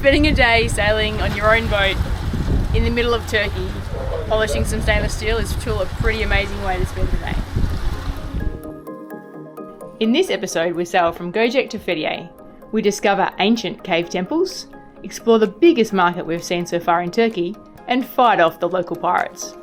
spending a day sailing on your own boat in the middle of Turkey, polishing some stainless steel is still a pretty amazing way to spend the day. In this episode, we sail from Gocek to Fethiye. We discover ancient cave temples, explore the biggest market we've seen so far in Turkey, and fight off the local pirates.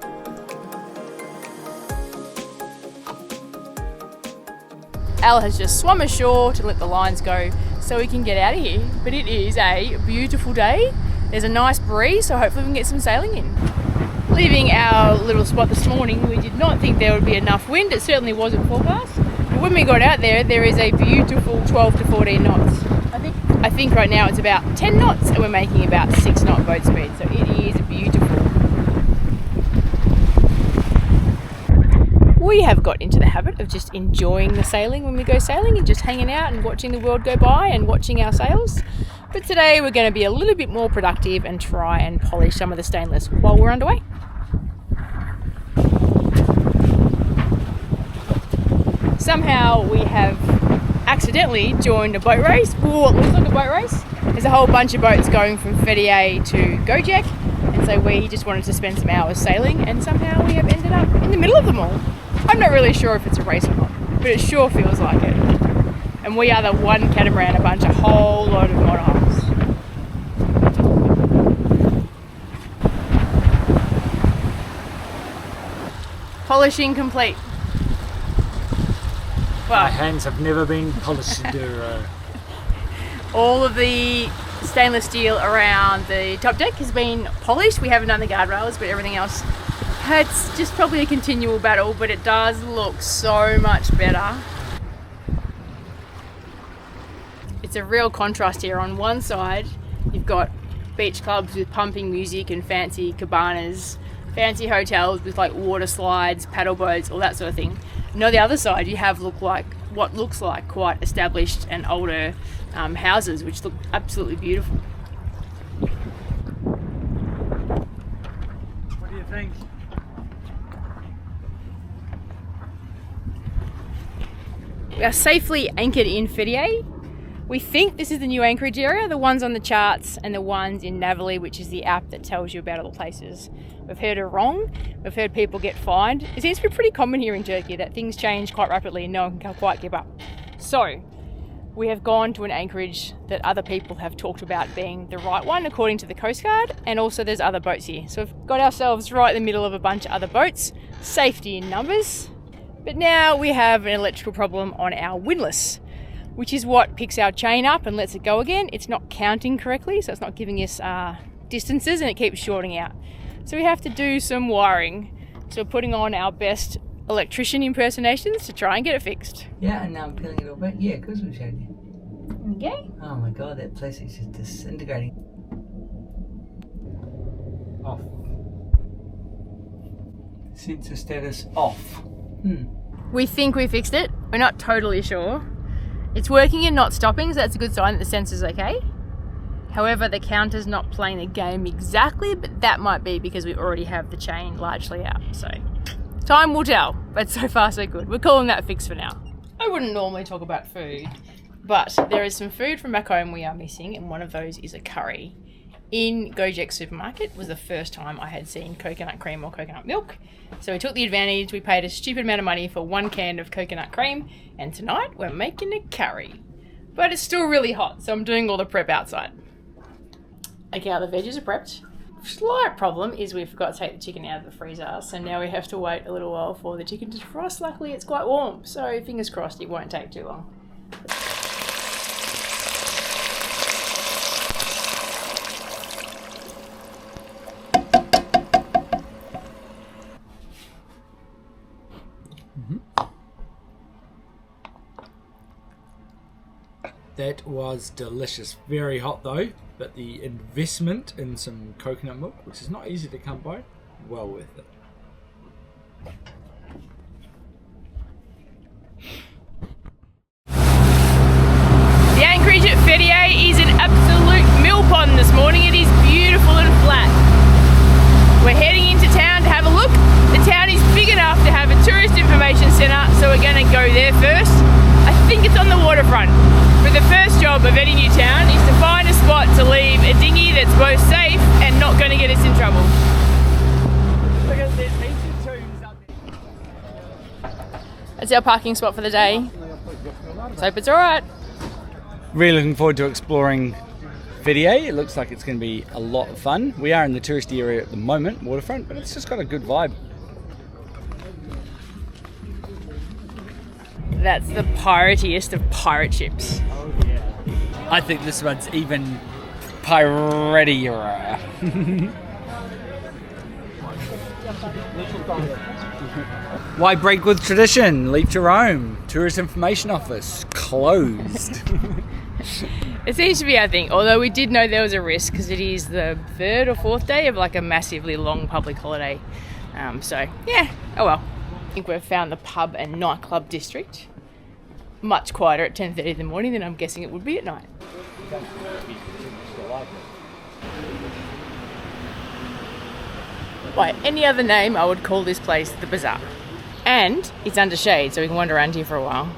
Al has just swum ashore to let the lines go so we can get out of here, but it is a beautiful day. There's a nice breeze, so hopefully we can get some sailing in. Leaving our little spot this morning, we did not think there would be enough wind. It certainly wasn't forecast. But when we got out there, there is a beautiful 12 to 14 knots. I think right now it's about 10 knots and we're making about 6 knot boat speed, so it is beautiful. We have got into the habit of just enjoying the sailing when we go sailing and just hanging out and watching the world go by and watching our sails. But today we're going to be a little bit more productive and try and polish some of the stainless while we're underway. Somehow we have accidentally joined a boat race. Ooh, it looks like a boat race. There's a whole bunch of boats going from Fethiye to Gocek, and so we just wanted to spend some hours sailing, and somehow we have ended up in the middle of them all. I'm not really sure if it's a race or not, but it sure feels like it. And we are the one catamaran, a bunch, a whole load of motorhulls. Polishing complete. Well, my hands have never been polished. All of the stainless steel around the top deck has been polished. We haven't done the guardrails, but everything else, it's just probably a continual battle, but it does look so much better. It's a real contrast here. On one side, you've got beach clubs with pumping music and fancy cabanas, fancy hotels with like water slides, paddle boats, all that sort of thing. And on the other side, you have what looks like quite established and older houses, which look absolutely beautiful. What do you think? We are safely anchored in Fethiye. We think this is the new anchorage area, the ones on the charts and the ones in Navily, which is the app that tells you about all the places. We've heard it wrong. We've heard people get fined. It seems to be pretty common here in Turkey that things change quite rapidly and no one can quite keep up. So we have gone to an anchorage that other people have talked about being the right one according to the Coast Guard, and also there's other boats here. So we've got ourselves right in the middle of a bunch of other boats, safety in numbers. But now we have an electrical problem on our windlass, which is what picks our chain up and lets it go again. It's not counting correctly, so it's not giving us distances, and it keeps shorting out. So we have to do some wiring. So we're putting on our best electrician impersonations to try and get it fixed. Yeah, and now I'm peeling it all back. Yeah, of course we showed you. Okay. Oh my god, that place is just disintegrating. Off. Sensor status off. We think we fixed it. We're not totally sure. It's working and not stopping, so that's a good sign that the sensor's okay. However, the counter's not playing the game exactly, but that might be because we already have the chain largely out. So time will tell, but so far so good. We're calling that fixed for now. I wouldn't normally talk about food, but there is some food from back home we are missing, and one of those is a curry. In Gocek supermarket was the first time I had seen coconut cream or coconut milk. So we took the advantage, we paid a stupid amount of money for 1 can of coconut cream, and tonight we're making a curry. But it's still really hot, so I'm doing all the prep outside. Okay, the veggies are prepped. Slight problem is we forgot to take the chicken out of the freezer, so now we have to wait a little while for the chicken to defrost. Luckily it's quite warm, so fingers crossed it won't take too long. That was delicious. Very hot though, but the investment in some coconut milk, which is not easy to come by, well worth it. The anchorage at Fethiye is an absolute mill pond this morning. It is beautiful and flat. We're heading into town to have a look. The town is big enough to have a tourist information centre, so we're going to go there first. I think it's on the waterfront. But the first job of any new town is to find a spot to leave a dinghy both safe and not going to get us in trouble. That's our parking spot for the day. Let's hope it's alright. Really looking forward to exploring Fethiye. It looks like it's going to be a lot of fun. We are in the touristy area at the moment, waterfront, but it's just got a good vibe. That's the piratiest of pirate ships. I think this one's even piratier. Why break with tradition? Leap to Rome. Tourist Information Office closed. It seems to be, I think, although we did know there was a risk because it is the 3rd or 4th day of like a massively long public holiday. So, yeah, oh well. I think we've found the pub and nightclub district. Much quieter at 10:30 in the morning than I'm guessing it would be at night. By any other name, I would call this place the Bazaar. And it's under shade, so we can wander around here for a while.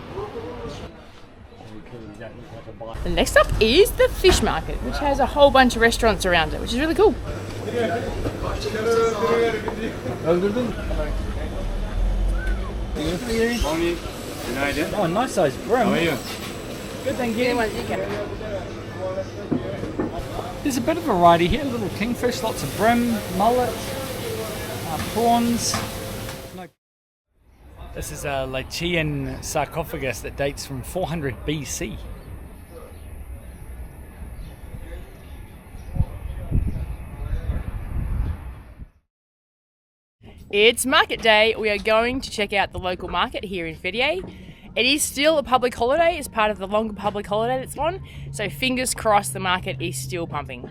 The next up is the fish market, which has a whole bunch of restaurants around it, which is really cool. Oh, nice size brim. How are you? Good, thank you. There's a bit of variety here. Little kingfish, lots of brim, mullet, prawns. This is a Lycian sarcophagus that dates from 400 BC. It's market day. We are going to check out the local market here in Fethiye. It is still a public holiday as part of the longer public holiday that's on, so fingers crossed the market is still pumping.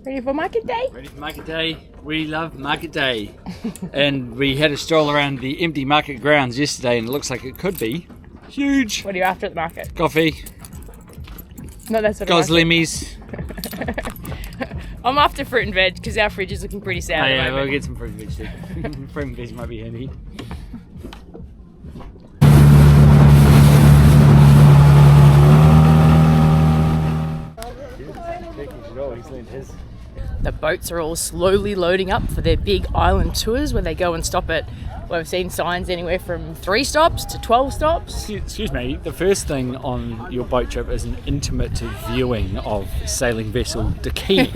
Ready for market day? Ready for market day. We love market day. And we had a stroll around the empty market grounds yesterday and it looks like it could be huge. What are you after at the market? Coffee. No, that's what I'm after. Goslemies. I'm after fruit and veg because our fridge is looking pretty sour. Oh, at the yeah, moment. we'll get some fruit and veg too. Fruit and veg might be handy. The boats are all slowly loading up for their big island tours where they go and stop at, well, we've seen signs anywhere from 3 stops to 12 stops. Excuse me, the first thing on your boat trip is an intimate viewing of sailing vessel Dakini.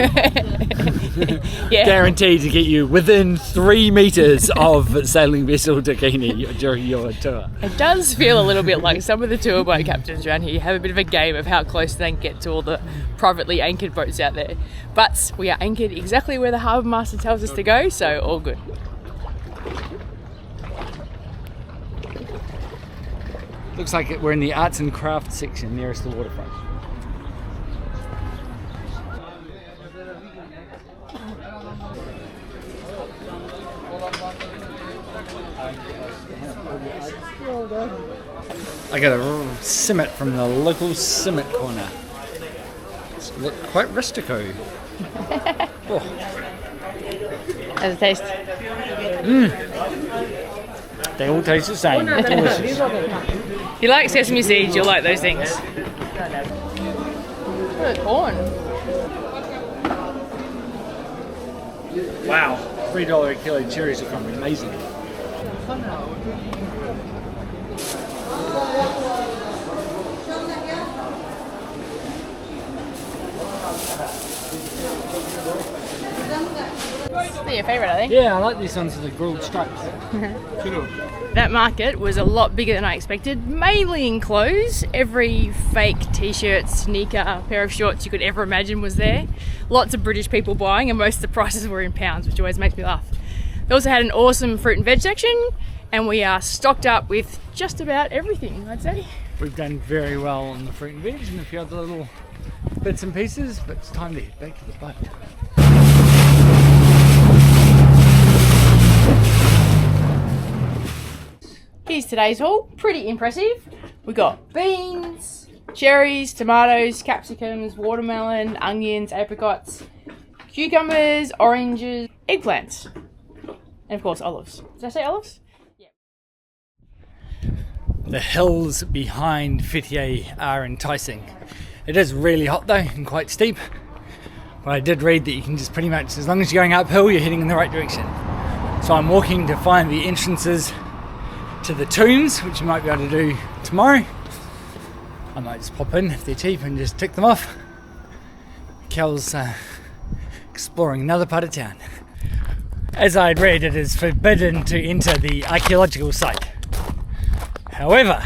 Yeah. Guaranteed to get you within 3 metres of sailing vessel Dakini during your tour. It does feel a little bit like some of the tour boat captains around here have a bit of a game of how close they can get to all the privately anchored boats out there. But we are anchored exactly where the harbour master tells us to go, so all good. Looks like we're in the arts and crafts section nearest the waterfront. I got a simmet from the local simmet corner. It's quite rustico. Oh. How's it taste? They all taste the same. Delicious. If you like sesame seeds, you'll like those things. Good corn. Wow, $3 a kilo cherries are coming amazing. They're your favourite, I think. Yeah, I like these ones with the grilled stripes. That market was a lot bigger than I expected, mainly in clothes. Every fake t-shirt, sneaker, pair of shorts you could ever imagine was there. Lots of British people buying, and most of the prices were in pounds, which always makes me laugh. They also had an awesome fruit and veg section, and we are stocked up with just about everything, I'd say. We've done very well on the fruit and veg and a few other little bits and pieces, but it's time to head back to the boat. Here's today's haul. Pretty impressive. We got beans, cherries, tomatoes, capsicums, watermelon, onions, apricots, cucumbers, oranges, eggplants, and of course olives. Did I say olives? Yeah. The hills behind Fethiye are enticing. It is really hot though and quite steep, But I did read that you can just pretty much, as long as you're going uphill, you're heading in the right direction. So I'm walking to find the entrances to the tombs, which you might be able to do tomorrow. I might just pop in if they're cheap and just tick them off. Kel's exploring another part of town. As I'd read, it is forbidden to enter the archaeological site. However,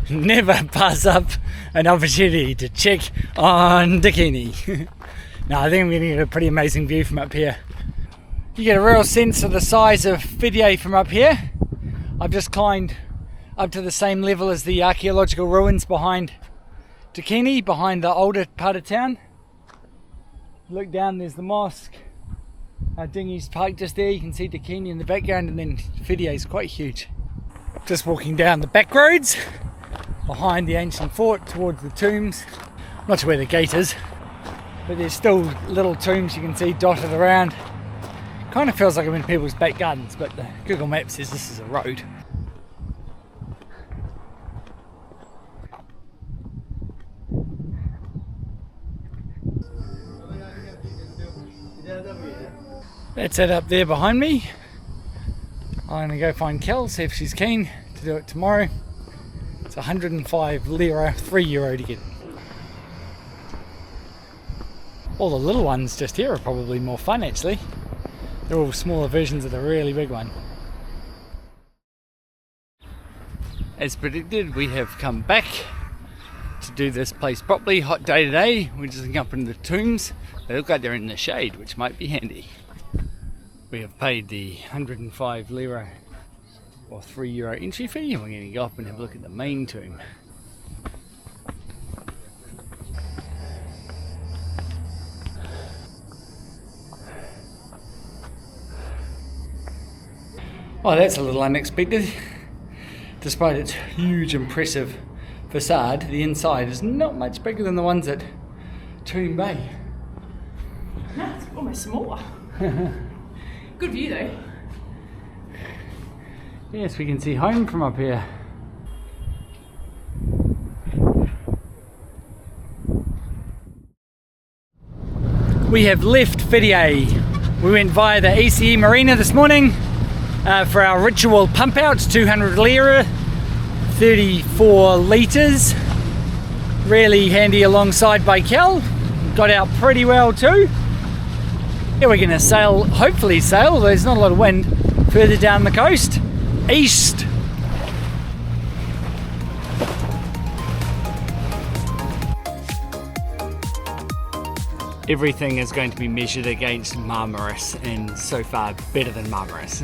never pass up an opportunity to check on Dakini. Now, I think I'm going to get a pretty amazing view from up here. You get a real sense of the size of Fethiye from up here. I've just climbed up to the same level as the archaeological ruins behind Dakini, behind the older part of town. Look down, there's the mosque. Our dinghy's parked just there. You can see Dakini in the background, and then Fethiye is quite huge. Just walking down the back roads behind the ancient fort towards the tombs. Not sure where the gate is, but there's still little tombs you can see dotted around. Kind of feels like I'm in people's back gardens, but the Google Map says this is a road. That's it up there behind me. I'm going to go find Kel, see if she's keen to do it tomorrow. It's 105 lira, €3 to get it. All the little ones just here are probably more fun actually. They're all smaller versions of the really big one. As predicted, we have come back to do this place properly. Hot day today. We're just looking up in the tombs. They look like they're in the shade, which might be handy. We have paid the 105 lira or €3 entry fee, and we're going to go up and have a look at the main tomb. Well, that's a little unexpected. Despite its huge, impressive facade, the inside is not much bigger than the ones at Tomb Bay. No, it's almost smaller. Good view though. Yes, we can see home from up here. We have left Fethiye. We went via the ECE Marina this morning for our ritual pump out, 200 lira, 34 litres. Really handy alongside by Kel. Got out pretty well too. Yeah, we're going to sail, hopefully sail, there's not a lot of wind, further down the coast, east. Everything is going to be measured against Marmaris, and so far better than Marmaris.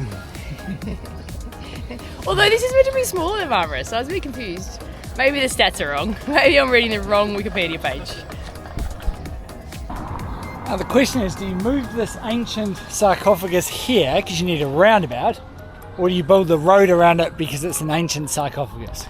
Although this is meant to be smaller than Marmaris, so I was a bit confused. Maybe the stats are wrong. Maybe I'm reading the wrong Wikipedia page. Now the question is, do you move this ancient sarcophagus here because you need a roundabout, or do you build the road around it because it's an ancient sarcophagus?